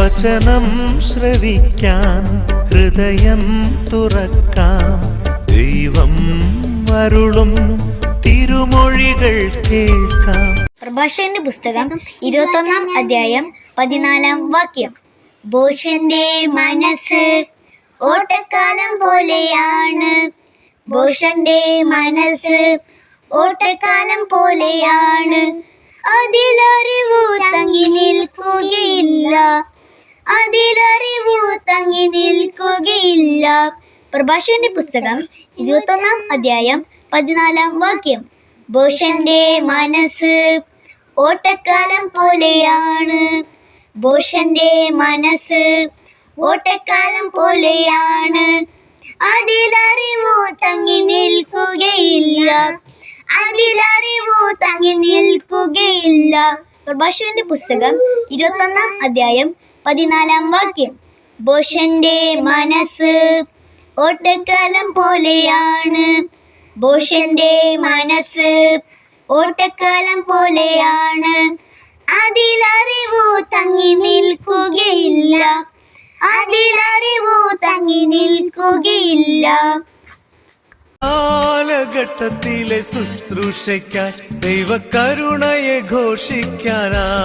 വചനം ശ്രവിക്കാൻ ഹൃദയം തുറക്കാം. ദൈവം അരുളും തിരുമൊഴികൾ കേൾക്കാം. പ്രഭാഷകന്റെ പുസ്തകം 21-ാം അധ്യായം 14-ാം വാക്യം. ഭോഷന്റെ മനസ്സ് ഓട്ടക്കാലം പോലെയാണ്. ഭോഷന്റെ മനസ്സ് ഓട്ടക്കാലം പോലെയാണ്. അതിലറിവു തങ്ങി നിൽക്കുകയില്ല. അതിലറിവു തങ്ങി നിൽക്കുകയില്ല. പ്രഭാഷകന്റെ പുസ്തകം 21-ാം അധ്യായം 14-ാം വാക്യം. ഭോഷന്റെ മനസ്സ് ഓട്ടക്കാലം പോലെയാണ്. ഭോഷന്റെ മനസ്സ് ഓട്ടക്കാലം പോലെയാണ്. അതിലറിവു തങ്ങി നിൽക്കുകയില്ല. അതിലറിവു തങ്ങി നിൽക്കുകയില്ല. പ്രഭാഷകന്റെ പുസ്തകം 21-ാം അധ്യായം 14-ാം വാക്യം. ഭോഷന്റെ മനസ്സ് ഓട്ടക്കാലം പോലെയാണ്. ഭോഷന്റെ മനസ്സ് ഓട്ടക്കാലം പോലെയാണ്. അതിലറിവു തങ്ങി നിൽക്കുകയില്ല. അതിലറിവു തങ്ങി നിൽക്കുകയില്ല. കാലഘട്ടത്തിലെ ശുശ്രൂഷയ്ക്കായി ദൈവകരുണയെ ഘോഷിക്കാനാ